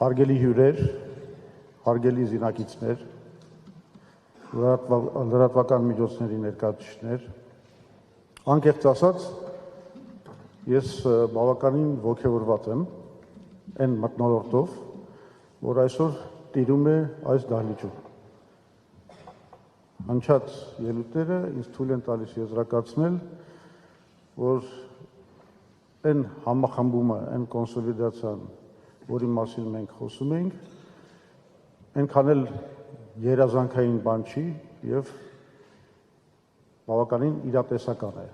Հարգելի հյուրեր, հարգելի զինակիցներ, լրատվական միջոցների ներկայացուցիչներ, անկեղծ ասած, ես բավականին ոգևորված եմ այն մթնոլորտով, որ այսօր տիրում է այս դահլիճում։ Անցած ելույթները ինձ թույլ են տալիս եզրակացնել, որ այն համախմբումը, այն կոնսոլիդացիան, որի մասին մենք խոսում ենք, այնքան էլ երազանքային բան չի եւ բավականին իրատեսական է։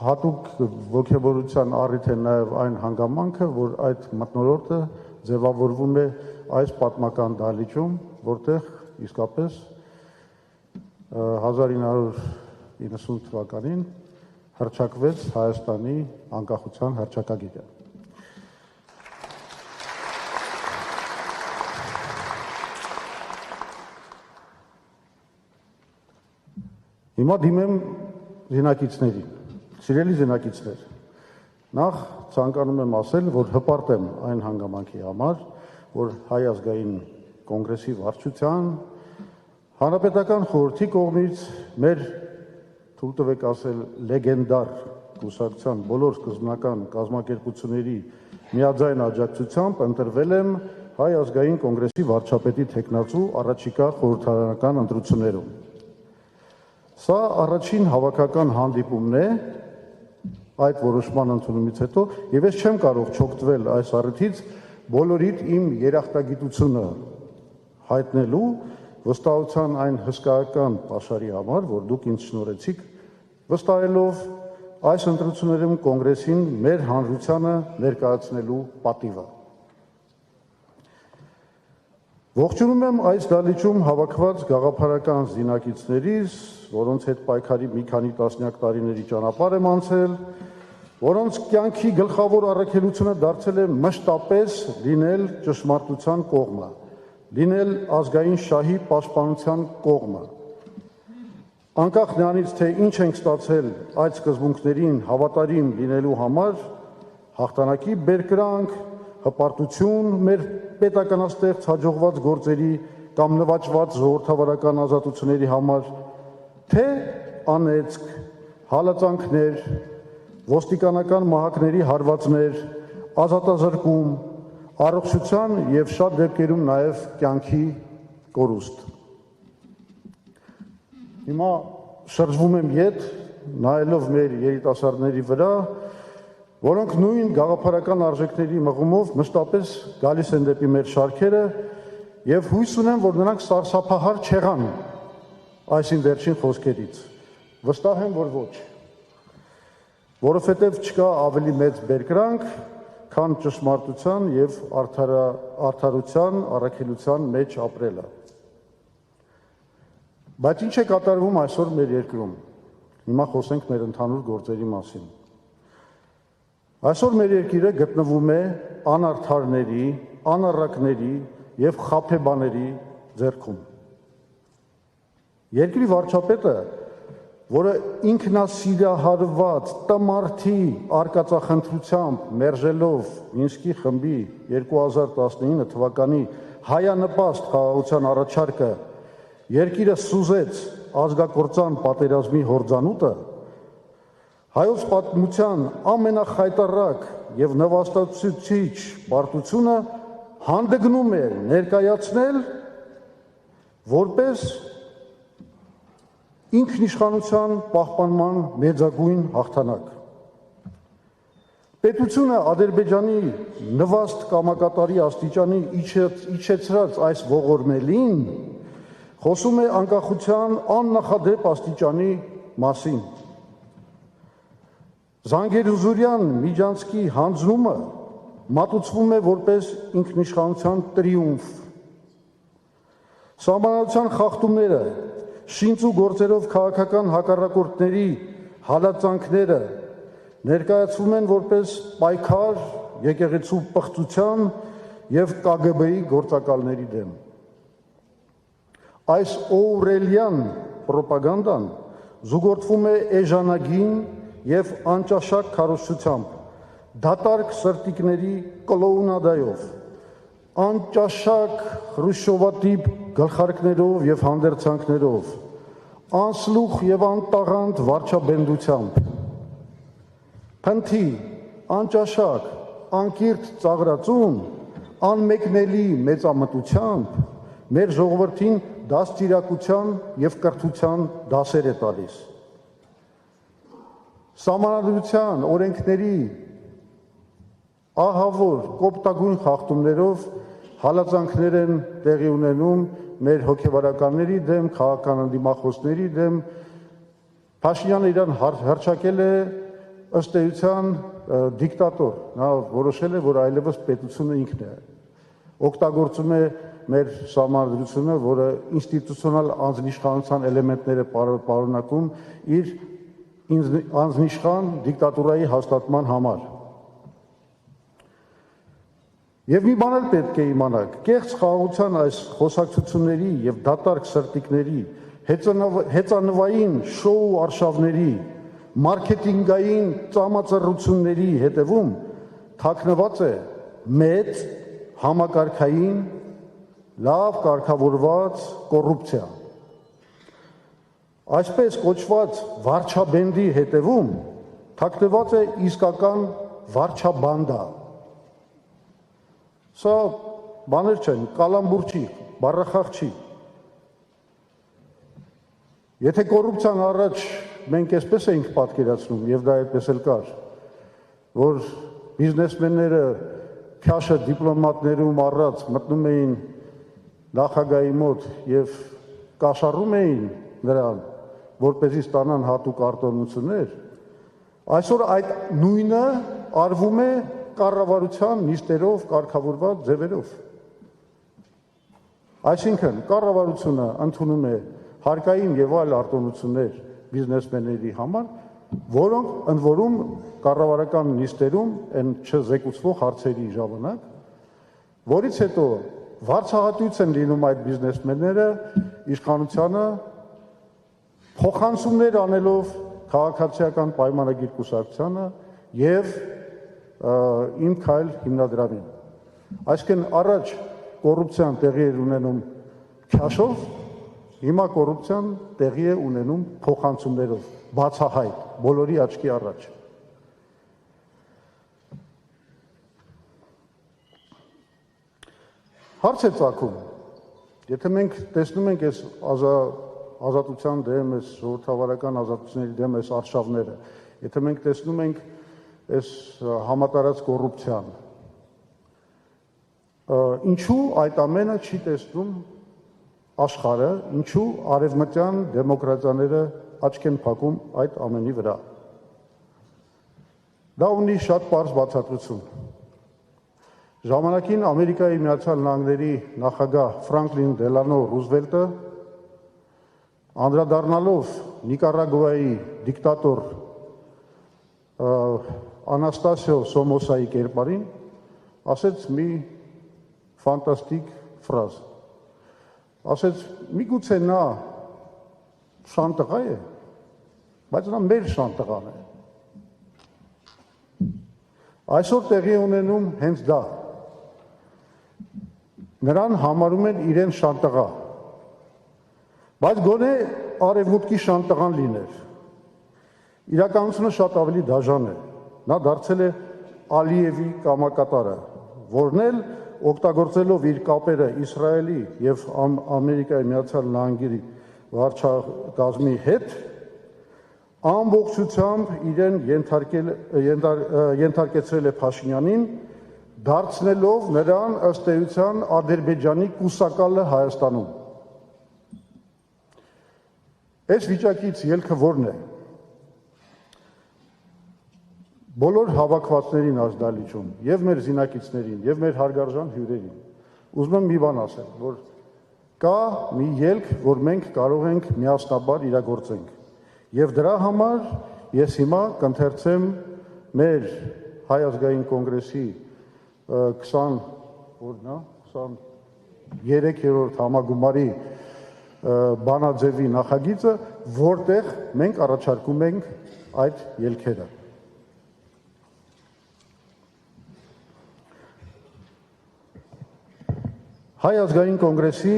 Հատուկ ոգևորության առիթ է նաեւ այն հանգամանքը, որ այդ մթնոլորտը ձևավորվում է այս պատմական դահլիճում, որտեղ իսկապես 1990 թվականին հռչակվեց Հայաստանի անկախության հռչակագիրը։ Հիմա դիմեմ զինակիցներին, սիրելի զինակիցներ, նախ ցանկանում եմ ասել, որ հպարտ եմ այն հանգամանքի համար, որ Հայ ազգային կոնգրեսի վարչության Հանրապետական խորհրդի կողմից մեր թույլ տվեք ասել լեգենդար կուսակցության բոլոր սկզբնական կազմակերպությունների միաձայն աջակցությամբ ընտրվել եմ Հայ ազգային կոնգրեսի վարչապետի թեկնածու առաջիկա խորհրդարանական ընտրություններում։ Սա առաջին հավաքական հանդիպումն է այդ որոշման ընդունումից հետո, եւ ես չեմ կարող չօգտվել այս առիթից բոլորիդ իմ երախտագիտությունը հայտնելու վստահության այն հսկայական պաշարի համար, որ դուք ինձ շնորհեցիք, վստահելով այս ընտրություններում կոնգրեսին մեր հանրությանը ներկայացնելու պատիվը։ Ողջունում եմ այս դահլիճում հավաքված գաղափարական զինակիցներից, որոնց հետ պայքարի մի քանի տասնյակ տարիների ճանապարհ եմ անցել, որոնց կյանքի գլխավոր առաքելությունը դարձել է մշտապես լինել ճշմարտության կողմը, լինել ազգային շահի պաշտպանության կողմը։ Անկախ նրանից, թե ինչ ենք ստացել այդ սկզբունքներին հավատարիմ լինելու համար, հաղթանակի բերկրանք, հպարտություն մեր պետականաստեղծ հաջողված գործերի կամ նվաճված ժողովրդավարական ազատությունների համար, թե անեծք, հալածանքներ, ոստիկանական մահակների հարվածներ, ազատազրկում, առողջության եւ շատ դեպքերում նաեւ կյանքի կորուստ։ Հիմա շրջվում եմ ետ, նայելով մեր երիտասարդների վրա, որոնք նույն գաղափարական արժեքների մղումով մշտապես գալիս են դեպի մեր շարքերը եւ հույս ունեմ, որ նրանք սարսափահար չեղան այսին վերջին խոսքերից։ Վստահ եմ, որ ոչ, որովհետեւ չկա ավելի մեծ բերկրանք, քան ճշմարտության եւ արդարության առաքելության մեջ ապրելը։ Բայց ինչ է կատարվում այսօր մեր երկրում։ Հիմա խոսենք մեր ընդհանուր գործերի մասին։ Այսօր մեր երկիրը գտնվում է անարդարների, անառակների եւ խաբեբաների ձեռքում։ Երկրի վարչապետը, որը ինքնասիրահարված տմարդի արկածախնդրությամբ մերժելով Մինսկի խմբի 2019 թվականի հայանպաստ խաղաղության առաջարկը երկիրը սուզեց ազգակործան պատերազմի հորձանուտը, հայոց պատմության ամենախայտառակ եւ նվաստացուցիչ պարտությունը հանդգնում է ներկայացնել որպես ինքնիշխանության պահպանման մեծագույն հաղթանակ։ Պետությունը Ադրբեջանի նվաստ կամակատարի աստիճանի իջեցրած այս ողորմելին խոսում է անկախության աննախադեպ աստիճանի մասին։ Զանգերուզուրյան միջանցքի հանձնումը մատուցվում է որպես ինքնիշխանության տրիումֆ։ Սահմանադրության խախտումները, շինծ ու գործերով քաղաքական հակառակորդների հալածանքները ներկայացվում են որպես պայքար եկեղեցու պղծության եւ ԿԳԲ-ի գործակալների դեմ։ Այս օրելյան պրոպագանդան զուգորդվում է էժանագին եւ անճաշակ քարոզչությամբ, դատարկ սրտիկների կլոունադայով, անճաշակ խրուշչովատիպ գլխարկներով եւ հանդերձանքներով, անսլուխ եւ անտաղանդ վարչաբենդությամբ, փնթի, անճաշակ, անկիրթ ծաղրածում, անմեկնելի մեծամտությամբ մեր ժողովրդին դաստիարակության եւ կրթության դասեր է տալիս։ Սահմանադրության օրենքների ահավոր կոպտագույն խախտումներով հալածանքներ են տեղի ունենում մեր հոգեվարականների դեմ, քաղաքական ընդդիմախոսների դեմ։ Փաշինյանը իրան հռչակել է ըստ էության դիկտատոր, նա որոշել է, որ այլևս պետությունը ինքն է, օգտագործում է մեր սահմանադրությունը, որը ինստիտուցիոնալ անձնիշխանության էլեմենտներ է պարունակում իր անձնիշխան դիկտատուրայի հաստատման համար։ Եվ մի բան էլ պետք է իմանաք, կեղծ խաղաղության այս խոսակցությունների եւ դատարկ սրտիկների, հեծանվային շոու արշավների, մարքեթինգային ծամածռությունների հետևում թաքնված է մեծ համակարգային լավ կարգավորված կոռուպցիա։ Այսպես կոչված վարչաբենդի հետևում թաքնված է իսկական վարչաբանդա։ Սա բաներ չեն, կալամբուր չի, բառախաղ չի։ Եթե կոռուպցիան առաջ մենք այսպես էինք պատկերացնում, եւ դա այդպես էլ կար, որ բիզնեսմենները քաշը դիպլոմատներում առած մտնում էին նախագահի մոտ եւ կաշառում էին նրան, որպեսզի ստանան հատուկ արտոնություններ, այսօր այդ նույնը արվում է կառավարության նիստերով կարգավորված ձևերով։ Այսինքն կառավարությունը ընդունում է հարկային եւ այլ արտոնություններ բիզնեսմենների համար, որոնք ընդ որում կառավարական նիստերում են չզեկուցվող հարցերի ժամանակ, որից հետո վարձահատույց են լինում այդ բիզնեսմենները իշխանությանը փոխանցումներ անելով քաղաքացիական պայմանագիր կուսակցությանը եւ Իմ քայլ հիմնադրամին։ Այսինքն առաջ կոռուպցիան տեղի էր ունենում քաշով, հիմա կոռուպցիան տեղի է ունենում փոխանցումներով, բացահայտ, բոլորի աչքի առաջ։ Հարց է ծագում, եթե մենք տեսնում ենք այս ազատության դեմ, այս ժողովրդավարական ազատությունների դեմ այս արշավները, եթե մենք տեսնում ենք այս համատարած կոռուպցիան, ինչու այդ ամենը չի տեսնում աշխարհը, ինչու արևմտյան դեմոկրատիաները աչք են փակում այդ ամենի վրա։ Դա ունի շատ պարզ բացատրություն։ Ժամանակին Ամերիկայի Միացյալ Նահանգների նախագահ Ֆրանկլին Դելանո Ռուզվելտը անդրադառնալով Նիկարագուայի դիկտատոր Անաստասիո Սոմոսայի կերպարին ասեց մի ֆանտաստիկ ֆրազ։ Ասեց՝ միգուցե նա շանտղա է, բայց նա մեր շանտղան է։ Այսօր տեղի ունենում հենց դա։ Նրան համարում են իրեն շանտղա, բայց գոնե արևմուտքի շանտղան լիներ։ Իրականությունը շատ ավելի դաժան է։ Նա դարձել է Ալիևի կամակատարը, որն էլ օգտագործելով իր կապերը Իսրայելի եւ Ամերիկայի Միացյալ Նահանգների վարչակազմի հետ ամբողջությամբ իրեն ենթարկեցրել է Փաշինյանին, դարձնելով նրան ըստ էության Ադրբեջանի կուսակալը Հայաստանում։ Այս վիճակից ելքը ո՞րն է։ Բոլոր հավաքվածներին ազդալիճում, եւ մեր զինակիցներին, եւ մեր հարգարժան հյուրերին, ուզում եմ մի բան ասել, որ կա մի ելք, որ մենք կարող ենք միասնաբար իրագործենք։ Եվ դրա համար ես հիմա կընթերցեմ մեր Հայ ազգային կոնգրեսի 23-րդ համագումարի բանաձևի նախագիծը, որտեղ մենք առաջարկում ենք այդ ելքերը։ Հայ ազգային կոնգրեսի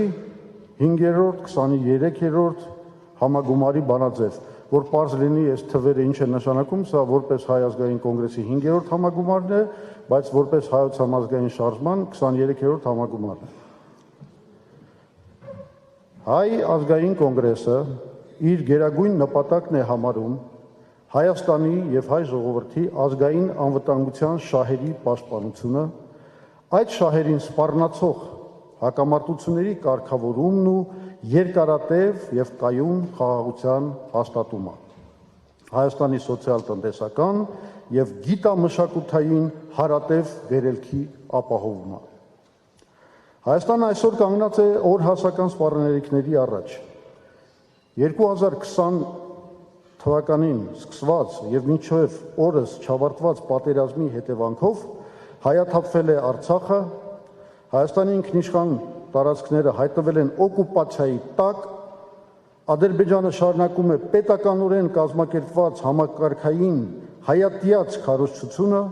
5-րդ, 23-րդ համագումարի բանաձև, որ պարզ լինի այս թվերը ինչ է նշանակում, սա որպես Հայ ազգային կոնգրեսի 5-րդ համագումարն է, բայց որպես Հայոց համազգային շարժման 23-րդ համագումարն է։ Հայ ազգային կոնգրեսը իր գերագույն նպատակն է համարում Հայաստանի եւ հայ ժողովրդի ազգային անվտանգության շահերի պաշտպանությունը, այդ շահերին սպառնացող հակամարտությունների կարգավորումն ու երկարատև եւ կայուն խաղաղության հաստատումը, Հայաստանի սոցիալ-տնտեսական եւ գիտամշակութային հարատև վերելքի ապահովումը։ Հայաստանը այսօր կանգնած է օրհասական սպառնալիքների առաջ։ 2020 թվականին սկսված եւ մինչեւ օրս չավարտված պատերազմի հետևանքով հայաթափվել է Արցախը, Հայաստանի ինքնիշխան տարածքները հայտնվել են օկուպացիայի տակ, Ադրբեջանը շարունակում է պետականորեն կազմակերպված համակարգային հայատյաց քարոզչությունը,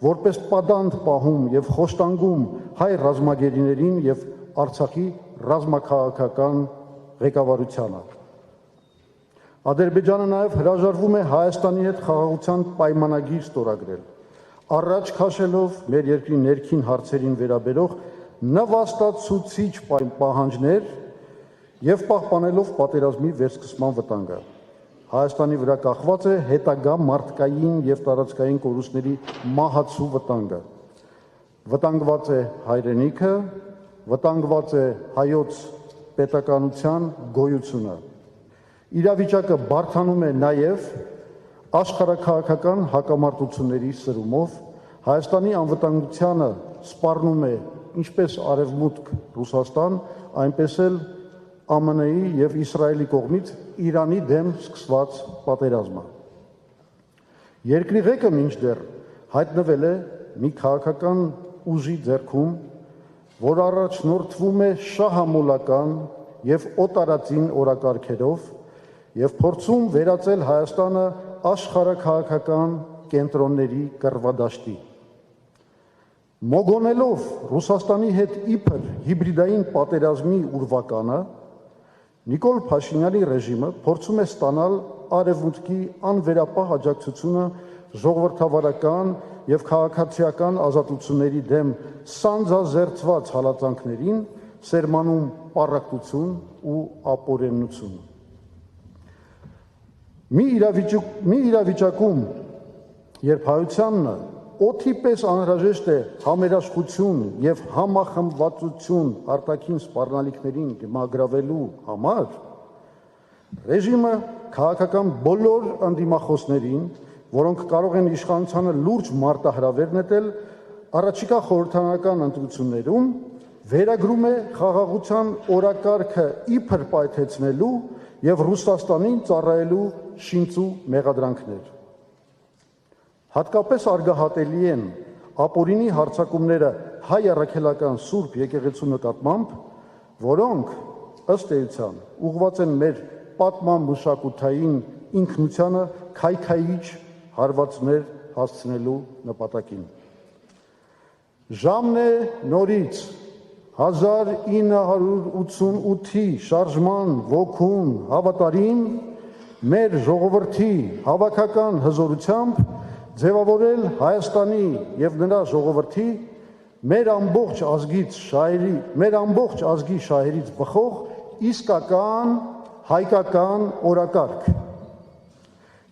որպես պատանդ պահում եւ խոշտանգում հայ ռազմագերիներին եւ Արցախի ռազմաքաղաքական ղեկավարությանը։ Ադրբեջանը նաեւ հրաժարվում է Հայաստանի հետ խաղաղության պայմանագիր ստորագրել, առաջ քաշելով մեր երկրի ներքին հարցերին վերաբերող նվաստացուցիչ պահանջներ եւ պահպանելով պատերազմի վերսկսման վտանգը։ Հայաստանի վրա կախված է հետագա մարդկային եւ տարածքային կորուստների մահացու վտանգը։ Վտանգված է հայրենիքը, վտանգված է հայոց պետականության գոյությունը։ Իրավիճակը բարդանում է նաեւ աշխարհաքաղաքական հակամարտությունների սրումով, Հայաստանի անվտանգությանը սպառնում է ինչպես Արևմուտք Ռուսաստան, այնպես էլ ԱՄՆ-ի եւ Իսրայելի կողմից Իրանի դեմ սկսված պատերազմը։ Երկրի ղեկը մինչդեռ հայտնվել է մի քաղաքական ուժի ձեռքում, որ առաջնորդվում է շահամոլական եւ օտարածին օրակարգերով եւ փորձում վերածել Հայաստանը աշխարհաքաղաքական կենտրոնների կռվադաշտի։ Մոգոնելով Ռուսաստանի հետ իբր հիբրիդային պատերազմի ուրվականը, Նիկոլ Փաշինյանի ռեժիմը փորձում է ստանալ Արևմուտքի անվերապահ աջակցությունը ժողովրդավարական եւ քաղաքացիական ազատությունների դեմ սանձազերծված հալածանքներին, սերմանում պառակտություն ու ապօրենություն։ Մի իրավիճակում, երբ հայությանն օդի պես անհրաժեշտ է համերաշխություն եւ համախմբվածություն արտաքին սպառնալիքներին դիմագրավելու համար, ռեժիմը քաղաքական բոլոր անդիմախոսներին, որոնք կարող են իշխանությանը լուրջ մարտահրավեր նետել, առաջիկա խորհրդարանական ընտրություններում վերագրում է խաղաղության օրակարգը իբր պայթեցնելու եւ Ռուսաստանին ծառայելու շինծու մեղադրանքներ։ Հատկապես արգահատելի են ապօրինի հարձակումները հայ առաքելական Սուրբ եկեղեցու նկատմամբ, որոնք ըստ էության ուղղված են մեր պատման մշակութային ինքնությանը քայքայիչ հարվածներ հասցնելու նպատակին։ Ժամն է նորից 1988-ի շարժման ոգուն հավատարիմ մեր ժողովրդի հավաքական հզորությամբ ձևավորել Հայաստանի եւ նրա ժողովրդի մեր ամբողջ ազգի շահերից բխող իսկական հայկական օրակարգ։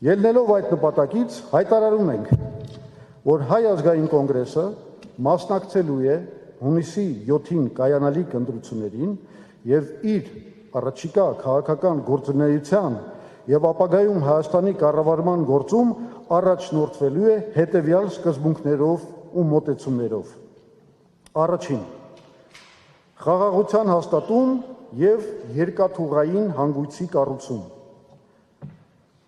Ելնելով այդ նպատակից հայտարարում ենք, որ Հայ ազգային կոնգրեսը մասնակցելու է հունիսի 7-ին կայանալիք ընտրություններին եւ իր առաջիկա քաղաքական գործունեության եւ ապագայում Հայաստանի կառավարման գործում առաջնորդվելու է հետևյալ սկզբունքներով ու մոտեցումներով։ Առաջին, խաղաղության հաստատում եւ երկաթուղային հանգույցի կառուցում։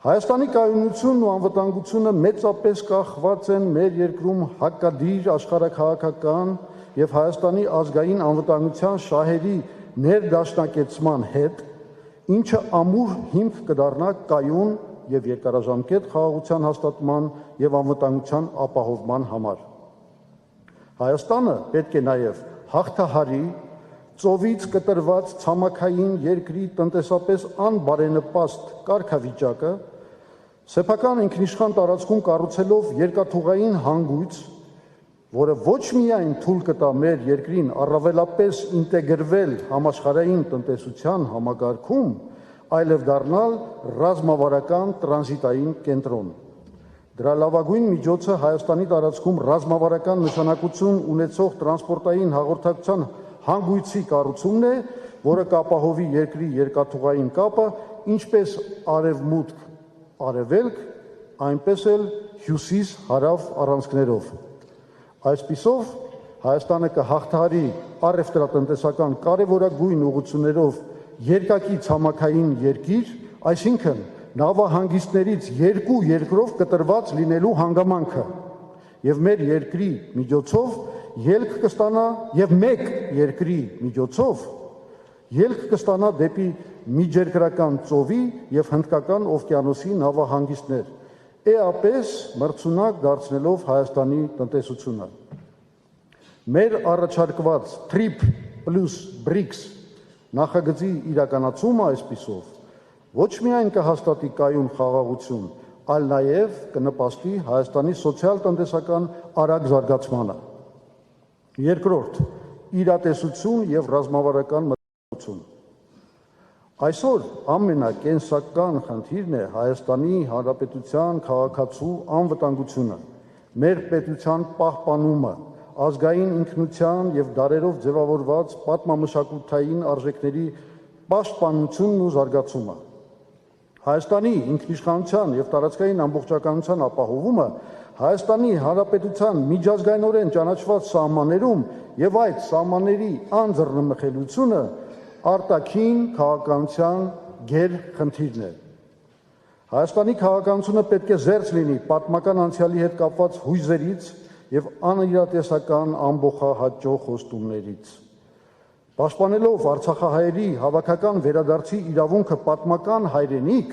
Հայաստանի կայունությունն ու անվտանգությունը մեծապես կախված են մեր երկրում հակադիր աշխարհաքաղաքական եւ Հայաստանի ազգային անվտանգության շահերի ներդաշնակեցման հետ ինչը ամուր հիմք կդառնա կայուն եւ երկարաժամկետ խաղաղության հաստատման եւ անվտանգության ապահովման համար։ Հայաստանը պետք է նաեւ հաղթահարի ծովից կտրված ցամաքային երկրի տնտեսապես անբարենպաստ կարգավիճակը, սեփական ինքնիշխան տարածքում կառուցելով երկաթուղային հանգույց, որը ոչ միայն թույլ կտա մեր երկրին առավելապես ինտեգրվել համաշխարհային տնտեսության համագարքում, այլև դառնալ ռազմավարական տրանզիտային կենտրոն։ Դրա լավագույն միջոցը Հայաստանի տարածքում ռազմավարական նշանակություն ունեցող տրանսպորտային հաղորդակցության հանգույցի կառուցումն է, որը կապահովի երկրի երկաթուղային կապը ինչպես արևմուտք-արևելք, այնպես էլ հյուսիս-հարավ առանցքներով։ Այսպիսով Հայաստանը կհաղթահարի առևտրատնտեսական կարևորագույն ուղղություններով երկակի ցամաքային երկիր, այսինքն նավահանգիստներից երկու երկրով կտրված լինելու հանգամանքը, եւ մեր երկրի միջոցով ելք կստանա եւ մեկ երկրի միջոցով ելք կստանա դեպի միջերկրական ծովի եւ հնդկական օվկիանոսի նավահանգիստներ, էապես մրցունակ դարձնելով Հայաստանի տնտեսությունը։ Մեր առաջարկված TRIP plus BRICS նախագծի իրականացումը այսպիսով ոչ միայն կհաստատի կայուն խաղաղություն, այլ նաև կնպաստի Հայաստանի սոցիալ-տնտեսական արագ զարգացմանը։ Երկրորդ, իրատեսություն եւ ռազմավարական մտածողություն։ Այսօր ամենակենսական խնդիրն է Հայաստանի Հանրապետության քաղաքացու անվտանգությունը, մեր պետության պահպանումը, ազգային ինքնության եւ դարերով ձևավորված պատմամշակութային արժեքների պաշտպանությունն ու զարգացումը։ Հայաստանի ինքնիշխանության եւ տարածքային ամբողջականության ապահովումը Հայաստանի Հանրապետության միջազգայինորեն ճանաչված սահմաններում եւ այդ սահմանների անձեռնմխելիությունը արտաքին քաղաքականության գերխնդիրն է։ Հայաստանի քաղաքականությունը պետք է զերծ լինի պատմական անցյալի հետ կապված հույզերից եւ անիրատեսական ամբողջահաճո խոստումներից։ Պաշտպանելով Արցախահայերի հավաքական վերադարձի իրավունքը պատմական հայրենիք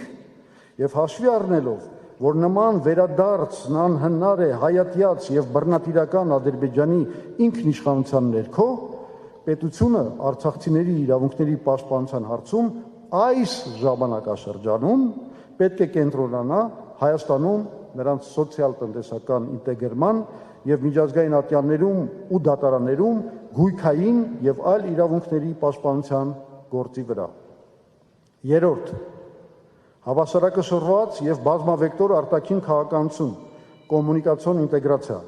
եւ հաշվի առնելով, որ նման վերադարձն անհնար է հայատյաց եւ բռնատիրական Ադրբեջանի ինքնիշխանության ներքո, պետությունը արցախցիների իրավունքների պաշտպանության հարցում այս ժամանակաշրջանում պետք է կենտրոնանա Հայաստանում նրանց սոցիալ-տնտեսական ինտեգրման եւ միջազգային ատյաններում ու դատարաններում գույքային եւ այլ իրավունքների պաշտպանության գործի վրա։ Երրորդ, հավասարակշռված եւ բազմավեկտոր արտաքին քաղաքականություն, կոմունիկացիոն ինտեգրացիա։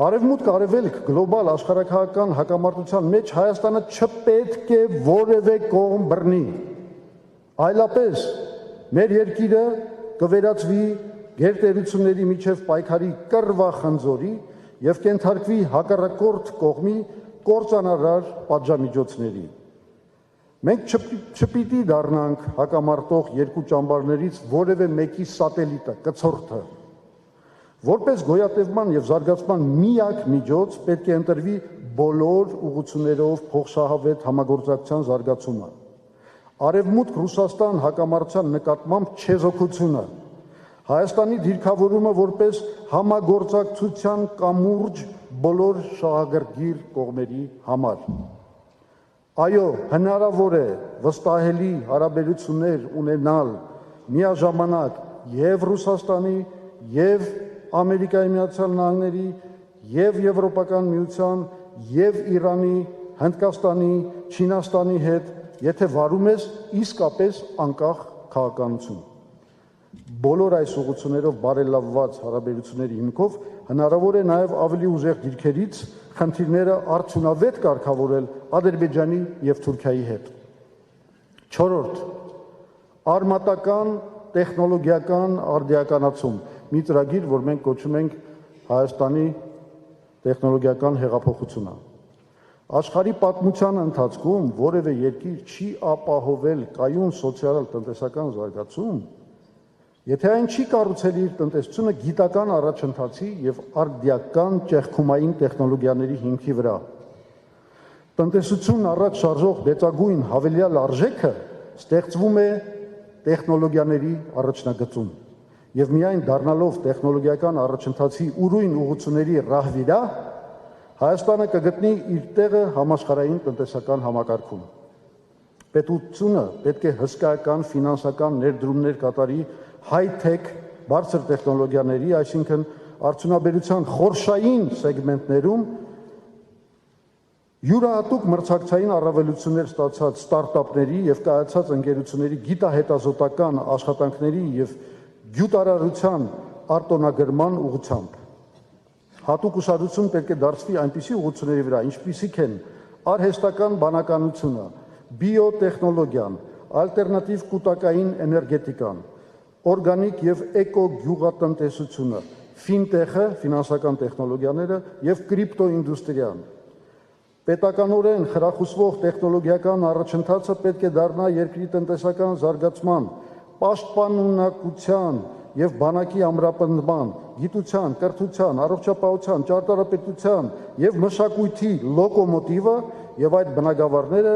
Արևմուտք-արևելք գլոբալ աշխարհաքաղաքական հակամարտության մեջ Հայաստանը չպետք է որևէ կողմ բռնի, այլապես մեր երկիրը կվերածվի գերտերությունների միջև պայքարի կռվախնձորի եւ կենթարկվի հակառակորդ կողմի կործանարար պատժամիջոցների։ Մենք չպիտի դառնանք հակամարտող երկու ճամբարներից որևէ մեկի սատելիտը, կցորդը։ Որպես գոյատևման եւ զարգացման միակ միջոց պետք է ընտրվի բոլոր ուղղություններով փոխշահավետ համագործակցության զարգացումը։ Արևմուտք-Ռուսաստան հակամարտության նկատմամբ չեզոքությունը, Հայաստանի դիրքավորումը որպես համագործակցության կամուրջ բոլոր շահագրգիռ կողմերի համար։ Այո, հնարավոր է վստահելի հարաբերություններ ունենալ միաժամանակ եւ Ռուսաստանի, եւ Ամերիկայի Միացյալ Նահանգների, եւ Եվրոպական միության, եւ Իրանի, Հնդկաստանի, Չինաստանի հետ, եթե վարում ես իսկապես անկախ քաղաքականություն։ Բոլոր այս ուղղություններով բարելավված հարաբերությունների հիմքով հնարավոր է նաև ավելի ուժեղ դիրքերից խնդիրները արդյունավետ կարգավորել Ադրբեջանի եւ Թուրքիայի հետ։ Չորրորդ, արմատական տեխնոլոգիական արդիականացում, մի ծրագիր, որ մենք կոչում ենք Հայաստանի տեխնոլոգիական հեղափոխությունը։ Աշխարհի պատմության ընթացքում որևէ երկիր չի ապահովել կայուն սոցիալ-տնտեսական զարգացում, եթե այն չի կառուցել իր տնտեսությունը գիտական առաջընթացի եւ արդիական ճեղքումային տեխնոլոգիաների հիմքի վրա։ Տնտեսությունն առաջ շարժող դեծագույն հավելյալ արժեքը ստեղծվում է տեխնոլոգիաների առաջնագծում եւ միայն դառնալով տեխնոլոգիական առաջընթացի ուրույն ուղղությունների ռահվիրա Հայաստանը կգտնի իր տեղը համաշխարհային տնտեսական համակարգում։ Պետությունը պետք է հսկայական ֆինանսական ներդրումներ կատարի high-tech բարձր տեխնոլոգիաների, այսինքն արդյունաբերության խորշային սեգմենտներում յուրահատուկ մրցակցային առավելություններ ստացած ստարտափների եւ կայացած ընկերությունների գիտահետազոտական աշխատանքների եւ գյուտարարության արտոնագրման ուղղությամբ հատուկ ուշադրություն պետք է դարձվի այնպիսի ուղղությունների վրա, ինչպիսիք են արհեստական բանականությունը, բիոտեխնոլոգիան, ալտերնատիվ կուտակային էներգետիկան, օրգանիկ եւ էկո գյուղատնտեսությունը, ֆինտեխը, ֆինանսական տեխնոլոգիաները եւ կրիպտոինդուստրիան։ Պետականորեն խրախուսվող տեխնոլոգիական առաջընթացը պետք է դառնա երկրի տնտեսական զարգացման, պաշտպանունակության եւ բանակի ամրապնդման, գիտության, կրթության, առողջապահության, ճարտարապետության եւ մշակույթի լոկոմոտիվը եւ այդ բնագավառները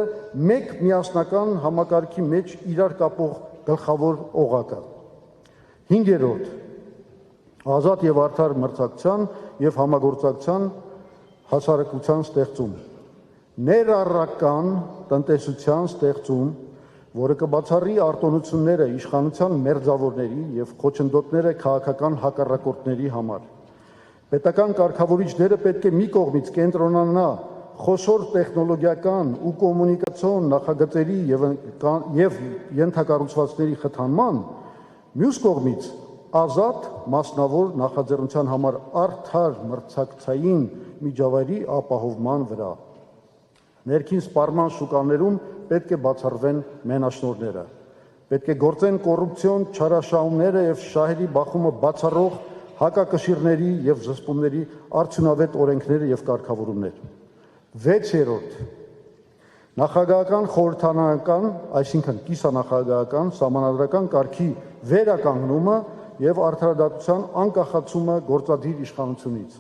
մեկ միասնական համակարգի մեջ իրար կապող գլխավոր օղակը։ 5-րդ ազատ եւ արդար մրցակցության եւ համագործակցության հասարակության ստեղծում։ Ներառական տնտեսության ստեղծում, որը կբացառի արտոնությունները իշխանության մերձավորների եւ խոչընդոտները քաղաքական հակառակորդների համար։ Պետական կարգավորիչները պետք է մի կողմից կենտրոնանա խոշոր տեխնոլոգիական ու կոմունիկացիոն նախագծերի եւ ենթակառուցվածքների խթանման, մյուս կողմից ազատ մասնավոր նախաձեռնության համար արդար մրցակցային միջավայրի ապահովման վրա։ Ներքին սպառման շուկաներում պետք է բացառվեն մենաշնորհները։ Պետք է գործեն կոռուպցիոն չարաշահումները եւ շահերի բախումը բացառող հակակշիռների եւ զսպումների արդյունավետ օրենքները եւ կարգավորումներ։ 6-րդ նախագահական խորհրդարանական, այսինքն կիսանախագահական սահմանադրական կարգի վերականգնումը եւ արդարադատության անկախացումը գործադիր իշխանությունից։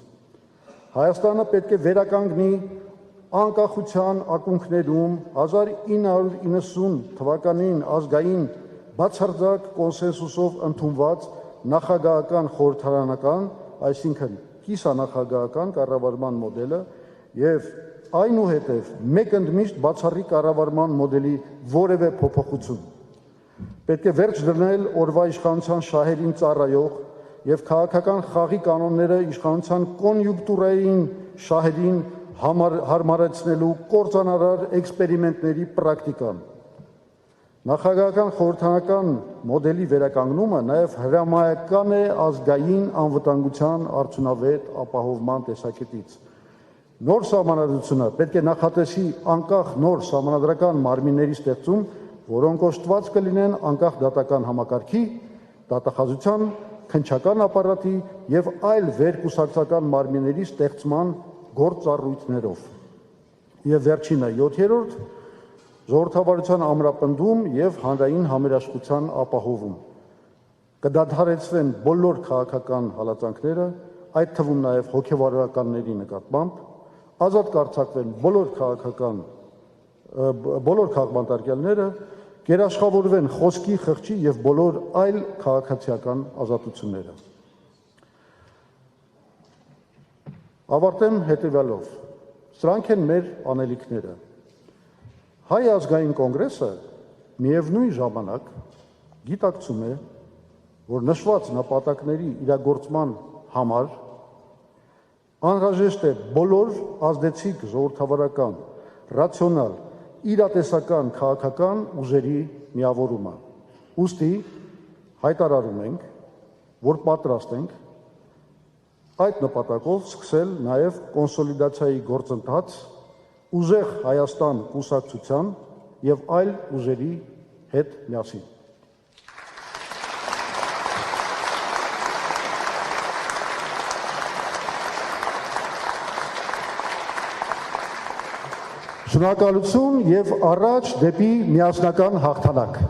Հայաստանը պետք է վերականգնի անկախության ակունքներում 1990 թվականին ազգային բացարձակ կոնսենսուսով ընդունված նախագահական խորհրդարանական, այսինքն կիսանախագահական կառավարման մոդելը եւ այնուհետև մեկընդմիշտ բացառիկ կառավարման մոդելի որևէ փոփոխություն։ Պետք է վերջ դնել օրվա իշխանության շահերին ծառայող եւ քաղաքական խաղի կանոնները իշխանության կոնյունկտուրային շահերին հարմարեցնելու կործանարար էքսպերիմենտների պրակտիկան։ Նախագահական խորհրդարանական մոդելի վերականգնումը նաև հրամայական է ազգային անվտանգության արդյունավետ ապահովման տեսակետից։ Նոր սահմանադրությունը պետք է նախատեսի անկախ նոր սահմանադրական մարմինների ստեղծում, որոնք օժտված կլինեն անկախ դատական համակարգի, դատախազության, քննչական ապարատի եւ այլ վերկուսակցական մարմինների ստեղծման գործառույթներով։ Եվ վերջինը 7-րդ ժողովրդավարության ամրապնդում եւ հանրային համերաշխության ապահովում։ Կդադարեցվեն բոլոր քաղաքական հալածանքները, այդ թվում նաեւ հոգեվարականների նկատմամբ, ազատ կարձակվեն բոլոր քաղաքապետարյանները, գերաշխավորվեն խոսքի, խղճի եւ բոլոր այլ քաղաքացիական ազատությունները։ Ավարտեմ հետևյալով. սրանք են մեր անելիքները։ Հայ ազգային կոնգրեսը միևնույն ժամանակ գիտակցում է, որ նշված նպատակների իրագործման համար անհրաժեշտ է բոլոր ազդեցիկ ժողովրդավարական, ռացիոնալ, իրատեսական քաղաքական ուժերի միավորումը։ Ուստի հայտարարում ենք, որ պատրաստ ենք այդ նպատակով սկսել նաև կոնսոլիդացիայի գործընթաց ուժեղ Հայաստան կուսակցության եւ այլ ուժերի հետ միասին։ Շնորհակալություն եւ առաջ դեպի միասնական հաղթանակ։